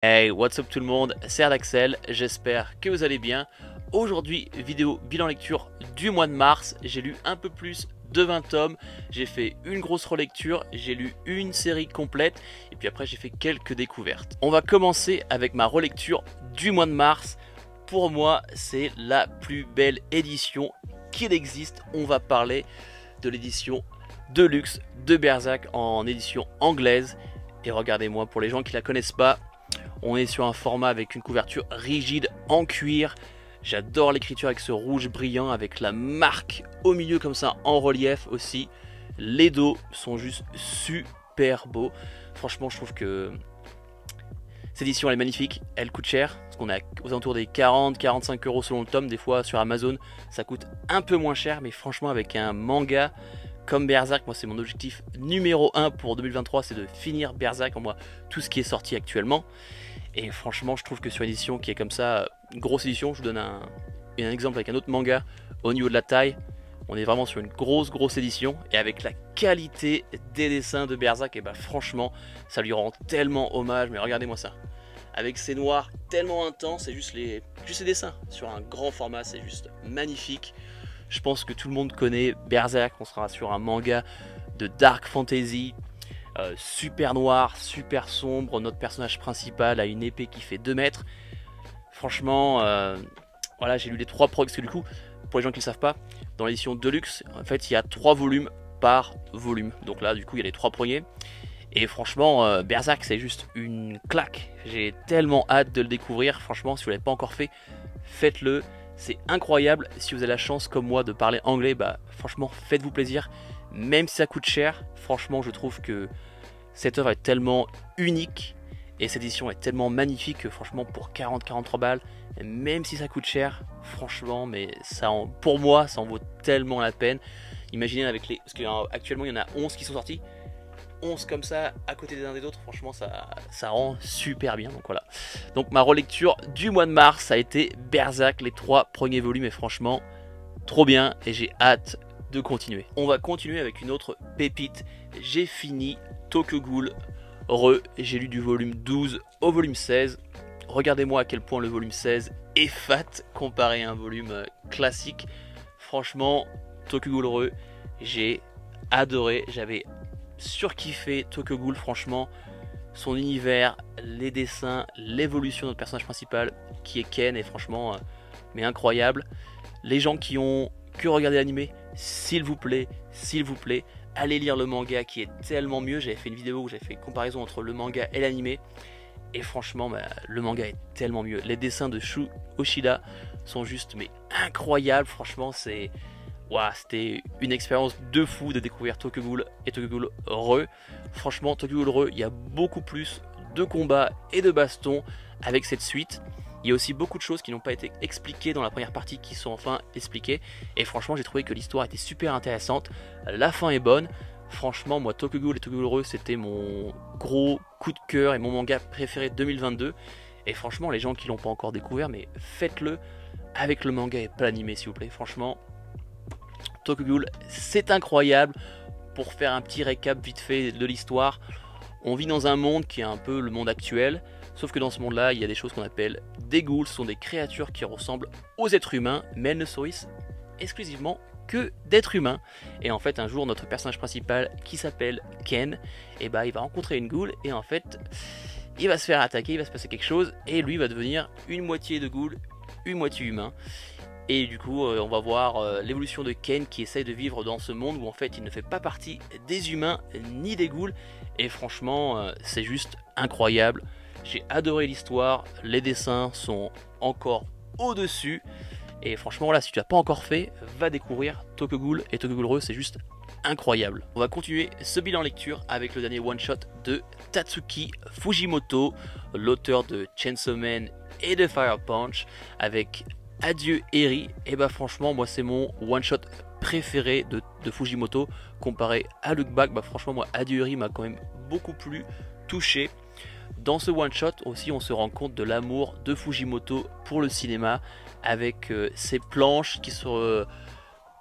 Hey, what's up tout le monde, c'est Ardaxel, j'espère que vous allez bien. Aujourd'hui, vidéo bilan lecture du mois de mars, j'ai lu un peu plus de 20 tomes, j'ai fait une grosse relecture, j'ai lu une série complète et puis après j'ai fait quelques découvertes. On va commencer avec ma relecture du mois de mars. Pour moi, c'est la plus belle édition qu'il existe. On va parler de l'édition Deluxe de Berserk en édition anglaise. Et regardez-moi, pour les gens qui la connaissent pas, on est sur un format avec une couverture rigide en cuir. J'adore l'écriture avec ce rouge brillant, avec la marque au milieu comme ça en relief aussi. Les dos sont juste super beaux. Franchement, je trouve que cette édition elle est magnifique. Elle coûte cher, parce qu'on est aux alentours des 40-45 € selon le tome. Des fois sur Amazon, ça coûte un peu moins cher. Mais franchement, avec un manga comme Berserk, moi c'est mon objectif numéro 1 pour 2023, c'est de finir Berserk, en moi tout ce qui est sorti actuellement. Et franchement, je trouve que sur une édition qui est comme ça, une grosse édition, je vous donne un exemple avec un autre manga au niveau de la taille. On est vraiment sur une grosse édition. Et avec la qualité des dessins de Berserk, et bah franchement, ça lui rend tellement hommage. Mais regardez-moi ça. Avec ces noirs tellement intenses, c'est juste les dessins. Sur un grand format, c'est juste magnifique. Je pense que tout le monde connaît Berserk. On sera sur un manga de dark fantasy. Super noir, super sombre. Notre personnage principal a une épée qui fait 2 mètres. Franchement, voilà, j'ai lu les 3 premiers. Parce que du coup, pour les gens qui ne le savent pas, dans l'édition Deluxe, en fait, il y a 3 volumes par volume. Donc là, du coup, il y a les 3 premiers. Et franchement, Berserk, c'est juste une claque. J'ai tellement hâte de le découvrir. Franchement, si vous ne l'avez pas encore fait, faites-le. C'est incroyable. Si vous avez la chance, comme moi, de parler anglais, bah franchement, faites-vous plaisir. Même si ça coûte cher, franchement, je trouve que cette œuvre est tellement unique et cette édition est tellement magnifique que franchement pour 40-43 balles, même si ça coûte cher, franchement, mais ça pour moi ça en vaut tellement la peine. Imaginez avec les, parce qu'actuellement il y en a 11 qui sont sortis, 11 comme ça à côté des uns des autres, franchement ça rend super bien. Donc voilà, donc ma relecture du mois de mars a été Berserk, les 3 premiers volumes, et franchement trop bien et j'ai hâte de continuer. On va continuer avec une autre pépite. J'ai fini Tokyo Ghoul Re, j'ai lu du volume 12 au volume 16. Regardez-moi à quel point le volume 16 est fat comparé à un volume classique. Franchement, Tokyo Ghoul Re, j'ai adoré, j'avais surkiffé Tokyo Ghoul, franchement. Son univers, les dessins, l'évolution de notre personnage principal qui est Ken, et franchement, mais incroyable. Les gens qui ont que regardé l'animé, s'il vous plaît, allez lire le manga qui est tellement mieux. J'avais fait une vidéo où j'avais fait une comparaison entre le manga et l'animé. Et franchement, bah, le manga est tellement mieux. Les dessins de Shu Oshida sont juste mais incroyables. Franchement, c'est... Wow, c'était une expérience de fou de découvrir Tokyo Ghoul et Tokyo Ghoul Re. Franchement, Tokyo Ghoul Re, il y a beaucoup plus de combats et de bastons avec cette suite. Il y a aussi beaucoup de choses qui n'ont pas été expliquées dans la première partie qui sont enfin expliquées. Et franchement, j'ai trouvé que l'histoire était super intéressante. La fin est bonne. Franchement, moi, Tokyo Ghoul et Tokyo Ghoul Re, c'était mon gros coup de cœur et mon manga préféré de 2022. Et franchement, les gens qui l'ont pas encore découvert, mais faites-le avec le manga et pas l'animé, s'il vous plaît. Franchement, Tokyo Ghoul, c'est incroyable. Pour faire un petit récap vite fait de l'histoire, on vit dans un monde qui est un peu le monde actuel. Sauf que dans ce monde-là, il y a des choses qu'on appelle des ghouls. Ce sont des créatures qui ressemblent aux êtres humains, mais elles ne nourrissent exclusivement que d'êtres humains. Et en fait, un jour, notre personnage principal, qui s'appelle Ken, et bah, il va rencontrer une ghoul, et en fait, il va se faire attaquer, il va se passer quelque chose, et lui va devenir une moitié de ghoul, une moitié humain. Et du coup, on va voir l'évolution de Ken qui essaye de vivre dans ce monde où en fait, il ne fait pas partie des humains ni des ghouls. Et franchement, c'est juste incroyable. J'ai adoré l'histoire, les dessins sont encore au-dessus. Et franchement, voilà, si tu l'as pas encore fait, va découvrir Tokyo Ghoul et Tokyo Ghoul Re, c'est juste incroyable. On va continuer ce bilan lecture avec le dernier one-shot de Tatsuki Fujimoto, l'auteur de Chainsaw Man et de Fire Punch, avec Adieu Eri. Et bah franchement, moi c'est mon one-shot préféré de Fujimoto, comparé à Look Back. Bah franchement, moi Adieu Eri m'a quand même beaucoup plus touché. Dans ce one-shot aussi, on se rend compte de l'amour de Fujimoto pour le cinéma, avec ces planches qui se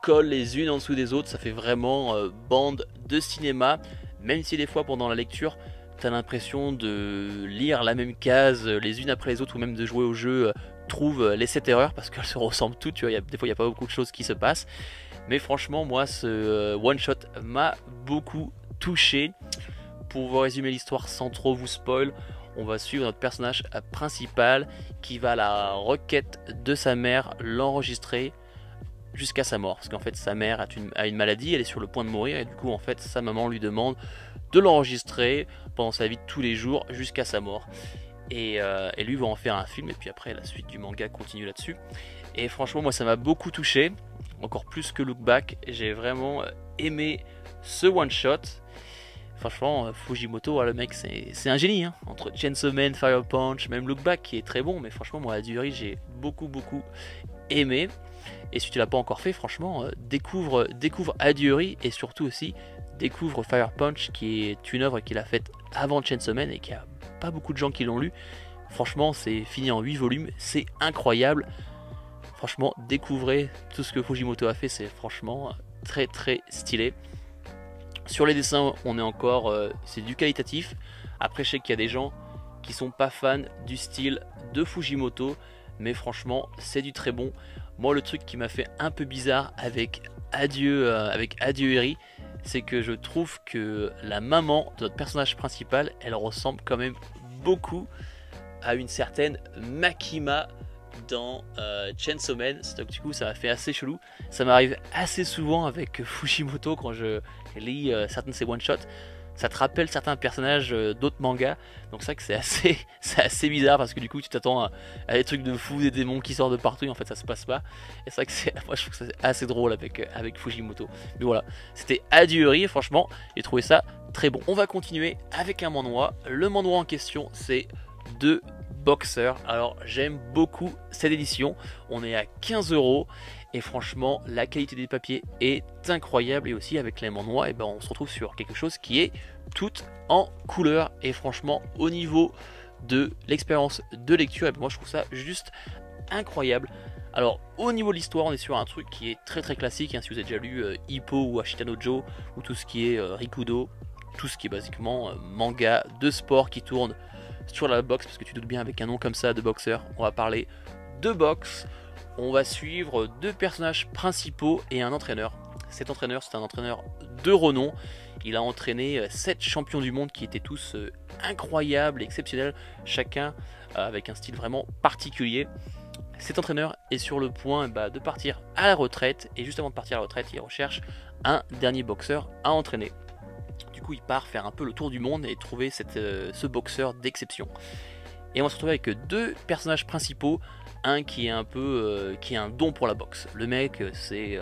collent les unes en dessous des autres. Ça fait vraiment bande de cinéma, même si des fois pendant la lecture, t'as l'impression de lire la même case les unes après les autres, ou même de jouer au jeu trouve les 7 erreurs, parce qu'elles se ressemblent toutes, tu vois, des fois il n'y a pas beaucoup de choses qui se passent. Mais franchement, moi, ce one-shot m'a beaucoup touché. Pour vous résumer l'histoire sans trop vous spoil, on va suivre notre personnage principal qui va à la requête de sa mère l'enregistrer jusqu'à sa mort. Parce qu'en fait, sa mère a une maladie, elle est sur le point de mourir, et du coup, en fait, sa maman lui demande de l'enregistrer pendant sa vie de tous les jours jusqu'à sa mort. Et lui va en faire un film, et puis après, la suite du manga continue là-dessus. Et franchement, moi, ça m'a beaucoup touché, encore plus que Look Back. J'ai vraiment aimé ce one-shot. Franchement, Fujimoto, le mec, c'est un génie. Hein. Entre Chainsaw Man, Fire Punch, même Look Back qui est très bon. Mais franchement, moi, Hades, j'ai beaucoup aimé. Et si tu l'as pas encore fait, franchement, découvre Hades et surtout aussi découvre Fire Punch, qui est une œuvre qu'il a faite avant Chainsaw Man et qui a pas beaucoup de gens qui l'ont lu. Franchement, c'est fini en 8 volumes, c'est incroyable. Franchement, découvrez tout ce que Fujimoto a fait, c'est franchement très stylé. Sur les dessins, on est encore, c'est du qualitatif. Après, je sais qu'il y a des gens qui sont pas fans du style de Fujimoto, mais franchement, c'est du très bon. Moi, le truc qui m'a fait un peu bizarre avec Adieu Eri, c'est que je trouve que la maman de notre personnage principal, elle ressemble quand même beaucoup à une certaine Makima dans Chainsaw Man. Donc du coup, ça m'a fait assez chelou. Ça m'arrive assez souvent avec Fujimoto quand je lis certains de ses one-shots. Ça te rappelle certains personnages d'autres mangas. Donc c'est vrai que c'est assez bizarre, parce que du coup tu t'attends à des trucs de fou, des démons qui sortent de partout, et en fait ça se passe pas. Et c'est vrai que moi je trouve que c'est assez drôle avec Fujimoto. Mais voilà, c'était Adieu, et franchement j'ai trouvé ça très bon. On va continuer avec un manhwa. Le manhwa en question, c'est de Boxer. Alors j'aime beaucoup cette édition. On est à 15 € et franchement la qualité des papiers est incroyable, et aussi avec les manhwa, et ben on se retrouve sur quelque chose qui est tout en couleur, et franchement au niveau de l'expérience de lecture, et ben moi je trouve ça juste incroyable. Alors au niveau de l'histoire, on est sur un truc qui est très classique, hein, si vous avez déjà lu Hippo ou Ashitano Joe, ou tout ce qui est Rikudo, tout ce qui est basiquement manga de sport qui tourne sur la boxe, parce que tu doutes bien, avec un nom comme ça de boxeur, on va parler de boxe. On va suivre 2 personnages principaux et un entraîneur. Cet entraîneur, c'est un entraîneur de renom. Il a entraîné 7 champions du monde qui étaient tous incroyables, exceptionnels, chacun avec un style vraiment particulier. Cet entraîneur est sur le point de partir à la retraite, et juste avant de partir à la retraite, il recherche un dernier boxeur à entraîner. Du coup, il part faire un peu le tour du monde et trouver ce boxeur d'exception. Et on va se retrouver avec 2 personnages principaux. Un qui est un peu qui a un don pour la boxe. Le mec, c'est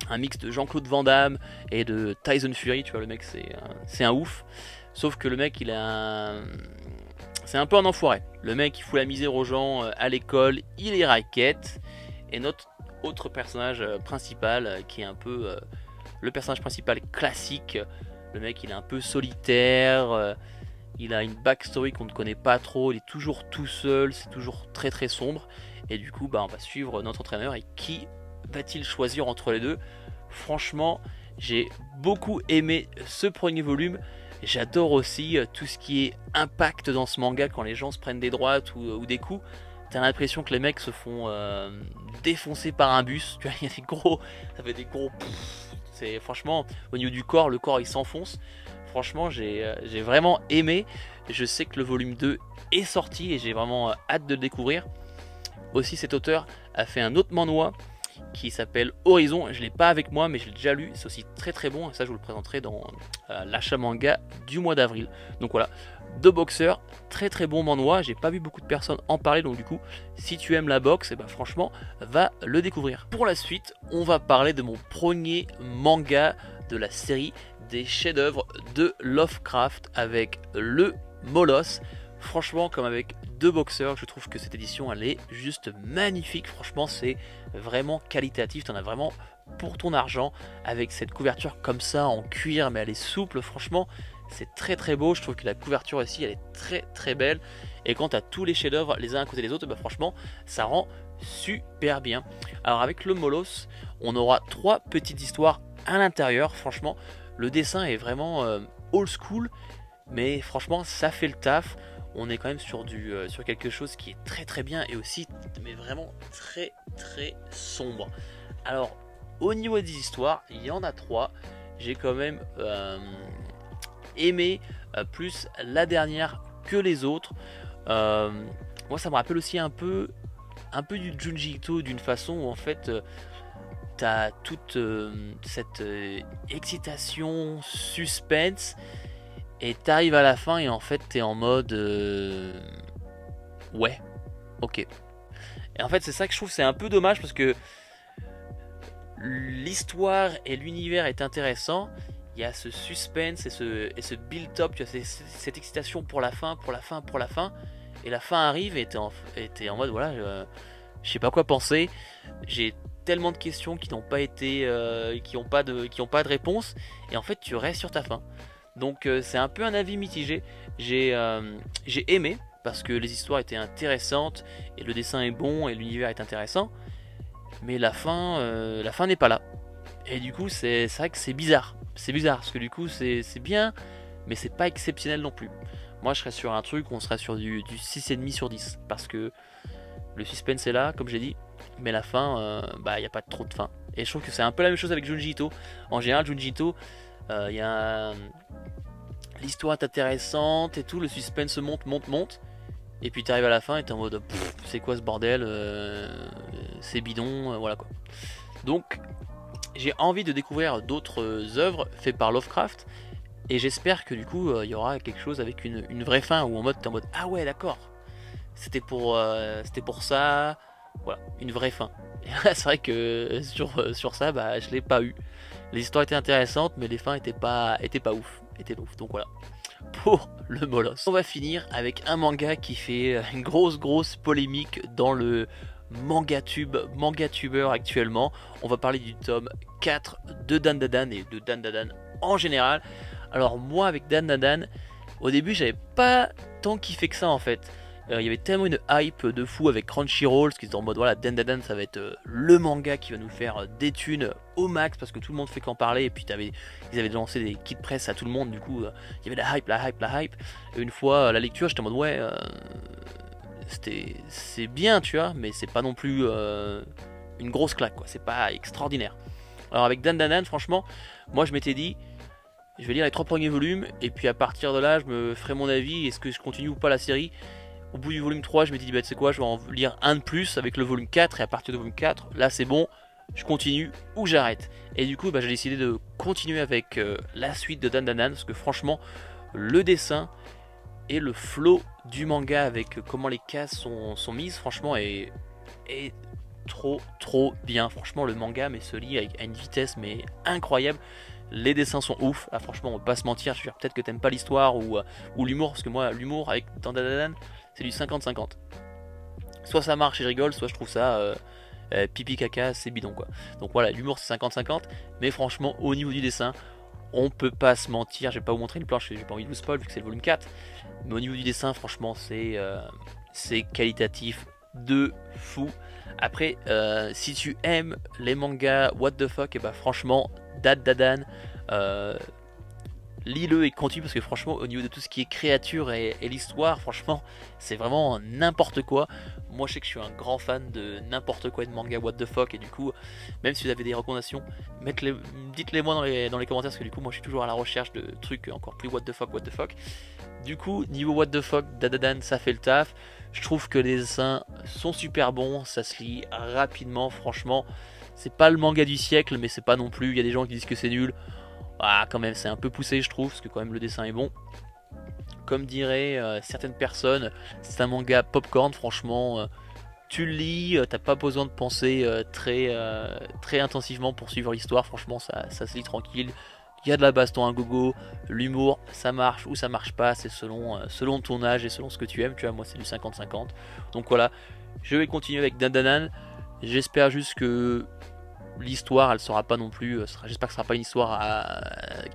un mix de Jean-Claude Van Damme et de Tyson Fury. Tu vois, le mec, c'est un ouf. Sauf que le mec, c'est un peu un enfoiré. Le mec, il fout la misère aux gens à l'école, il est raquette. Et notre autre personnage principal, qui est un peu le personnage principal classique. Le mec, il est un peu solitaire. Il a une backstory qu'on ne connaît pas trop, il est toujours tout seul, c'est toujours très sombre. Et du coup, on va suivre notre entraîneur, et qui va-t-il choisir entre les deux? Franchement, j'ai beaucoup aimé ce premier volume. J'adore aussi tout ce qui est impact dans ce manga, quand les gens se prennent des droites ou des coups. T'as l'impression que les mecs se font défoncer par un bus. Tu vois, il y a des gros, ça fait des gros. C'est franchement, au niveau du corps, le corps il s'enfonce. Franchement, j'ai vraiment aimé. Je sais que le volume 2 est sorti, et j'ai vraiment hâte de le découvrir. Aussi, cet auteur a fait un autre manhwa qui s'appelle Horizon. Je ne l'ai pas avec moi, mais je l'ai déjà lu. C'est aussi très bon, et ça je vous le présenterai dans l'achat manga du mois d'avril. Donc voilà, de boxeurs, très bon manhwa. J'ai pas vu beaucoup de personnes en parler, donc du coup, si tu aimes la boxe, franchement, va le découvrir. Pour la suite, on va parler de mon premier manga de la série des chefs-d'œuvre de Lovecraft, avec le Moloss. Franchement, comme avec 2 boxeurs, je trouve que cette édition elle est juste magnifique. Franchement, c'est vraiment qualitatif, t'en as vraiment pour ton argent, avec cette couverture comme ça en cuir, mais elle est souple. Franchement, c'est très beau. Je trouve que la couverture ici elle est très belle, et quand t'as tous les chefs-d'œuvre les uns à côté des autres, franchement ça rend super bien. Alors avec le Moloss, on aura 3 petites histoires à l'intérieur. Franchement, le dessin est vraiment old school, mais franchement ça fait le taf. On est quand même sur sur quelque chose qui est très bien et aussi mais vraiment très sombre. Alors au niveau des histoires, il y en a 3. J'ai quand même aimé plus la dernière que les autres. Moi ça me rappelle aussi un peu du Junji Ito, d'une façon où en fait t'as toute cette excitation, suspense, et t'arrives à la fin et en fait t'es en mode ouais, ok. Et en fait c'est ça que je trouve c'est un peu dommage, parce que l'histoire et l'univers est intéressant. Il y a ce suspense et ce build-up, tu as cette excitation pour la fin. Et la fin arrive et t'es en mode voilà, je sais pas quoi penser. J'ai tellement de questions qui n'ont pas été, qui ont pas de réponse. Et en fait tu restes sur ta fin. Donc c'est un peu un avis mitigé. J'ai aimé parce que les histoires étaient intéressantes et le dessin est bon et l'univers est intéressant. Mais la fin n'est pas là. Et du coup c'est vrai que c'est bizarre. C'est bizarre parce que du coup c'est bien, mais c'est pas exceptionnel non plus. Moi je serais sur un truc, on serait sur du 6,5 sur 10. Parce que le suspense est là, comme j'ai dit. Mais la fin, bah il n'y a pas trop de fin. Et je trouve que c'est un peu la même chose avec Junji Ito. En général Junji Ito, l'histoire est intéressante et tout, le suspense monte. Et puis tu arrives à la fin et t'es en mode c'est quoi ce bordel, c'est bidon, voilà quoi. Donc j'ai envie de découvrir d'autres œuvres faites par Lovecraft. Et j'espère que du coup il y aura quelque chose avec une vraie fin, où en mode t'es en mode ah ouais d'accord, c'était pour ça, voilà, une vraie fin. Et là c'est vrai que sur ça bah je l'ai pas eu. Les histoires étaient intéressantes mais les fins étaient pas ouf. Donc voilà, pour le Molosse. On va finir avec un manga qui fait une grosse polémique dans le manga-tubeur actuellement. On va parler du tome 4 de Dandadan et de Dandadan en général. Alors moi avec Dandadan, au début j'avais pas tant kiffé que ça en fait. Il y avait tellement une hype de fou avec Crunchyroll, parce qu'ils étaient en mode voilà, Dandadan ça va être le manga qui va nous faire des thunes au max, parce que tout le monde fait qu'en parler. Et puis ils avaient lancé des kits presse à tout le monde, du coup il y avait la hype. Et une fois la lecture, j'étais en mode ouais, c'est bien tu vois, mais c'est pas non plus une grosse claque quoi, c'est pas extraordinaire. Alors avec Dandadan franchement, moi je m'étais dit, je vais lire les 3 premiers volumes, et puis à partir de là je me ferai mon avis, est-ce que je continue ou pas la série. Au bout du volume 3 je m'étais dit bah tu sais quoi, je vais en lire un de plus avec le volume 4, et à partir du volume 4 là c'est bon, je continue ou j'arrête. Et du coup bah, j'ai décidé de continuer avec la suite de Dandadan, parce que franchement le dessin et le flow du manga avec comment les cases sont mises franchement est trop bien. Franchement le manga mais se lit à une vitesse mais incroyable. Les dessins sont ouf, ah, franchement on va pas se mentir. Je veux dire, peut-être que t'aimes pas l'histoire ou l'humour, parce que moi l'humour avec Dandadan c'est du 50-50. Soit ça marche et je rigole, soit je trouve ça pipi caca, c'est bidon quoi. Donc voilà, l'humour c'est 50-50, mais franchement au niveau du dessin on peut pas se mentir. Je vais pas vous montrer une planche, j'ai pas envie de vous spoil vu que c'est le volume 4, mais au niveau du dessin franchement c'est qualitatif de fou. Après si tu aimes les mangas what the fuck, et bah franchement Dandadan, lis-le et continue, parce que franchement au niveau de tout ce qui est créature et l'histoire, franchement c'est vraiment n'importe quoi. Moi je sais que je suis un grand fan de n'importe quoi de manga what the fuck, et du coup même si vous avez des recommandations, dites-les moi dans les commentaires, parce que du coup moi je suis toujours à la recherche de trucs encore plus what the fuck. Du coup niveau what the fuck, Dandadan ça fait le taf. Je trouve que les dessins sont super bons, ça se lit rapidement, franchement c'est pas le manga du siècle, mais c'est pas non plus, il y a des gens qui disent que c'est nul. Ah quand même c'est un peu poussé je trouve, parce que quand même le dessin est bon. Comme diraient certaines personnes, c'est un manga popcorn, franchement tu le lis, t'as pas besoin de penser très intensivement pour suivre l'histoire, franchement ça se lit tranquille. Il y a de la baston à gogo, l'humour ça marche ou ça marche pas, c'est selon ton âge et selon ce que tu aimes, tu vois, moi c'est du 50-50. Donc voilà, je vais continuer avec Dandadan. J'espère juste que l'histoire elle sera pas non plus, j'espère que ce sera pas une histoire à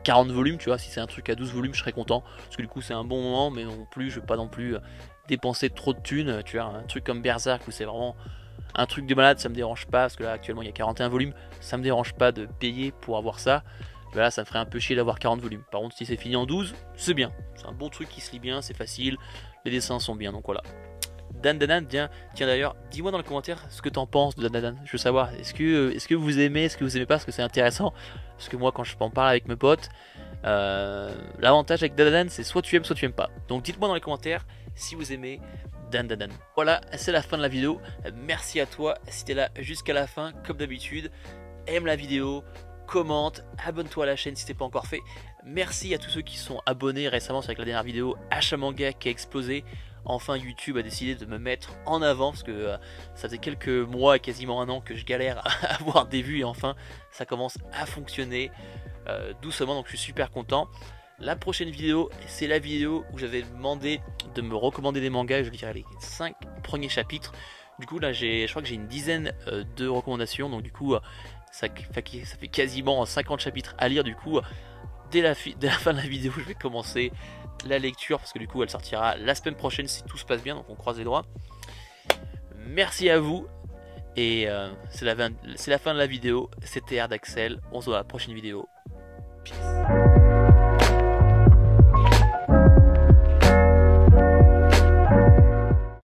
40 volumes, tu vois. Si c'est un truc à 12 volumes je serais content, parce que du coup c'est un bon moment, mais non plus je vais pas non plus dépenser trop de thunes, tu vois. Un truc comme Berserk où c'est vraiment un truc de malade, ça me dérange pas, parce que là actuellement il y a 41 volumes, ça me dérange pas de payer pour avoir ça. Là ça me ferait un peu chier d'avoir 40 volumes. Par contre si c'est fini en 12, c'est bien. C'est un bon truc qui se lit bien, c'est facile, les dessins sont bien, donc voilà. Dan, tiens d'ailleurs, dis-moi dans les commentaires ce que t'en penses de Dan. Je veux savoir, est-ce que vous aimez, est-ce que vous aimez pas, parce que c'est intéressant. Parce que moi quand je en parle avec mes potes, l'avantage avec Dan c'est soit tu aimes pas. Donc dites-moi dans les commentaires si vous aimez Dan. Voilà, c'est la fin de la vidéo. Merci à toi si t'es là jusqu'à la fin, comme d'habitude. Aime la vidéo, commente, abonne-toi à la chaîne si t'es pas encore fait. Merci à tous ceux qui sont abonnés récemment avec la dernière vidéo Hachamanga qui a explosé. Enfin YouTube a décidé de me mettre en avant parce que ça faisait quelques mois, quasiment un an que je galère à avoir des vues et enfin ça commence à fonctionner doucement, donc je suis super content. La prochaine vidéo, c'est la vidéo où j'avais demandé de me recommander des mangas et je dirais les 5 premiers chapitres. Du coup là je crois que j'ai une dizaine de recommandations, donc du coup ça fait quasiment 50 chapitres à lire. Du coup dès la fin de la vidéo je vais commencer la lecture parce que du coup elle sortira la semaine prochaine si tout se passe bien, donc on croise les doigts. Merci à vous et c'est la fin de la vidéo. C'était Erdacel, on se voit à la prochaine vidéo. Peace.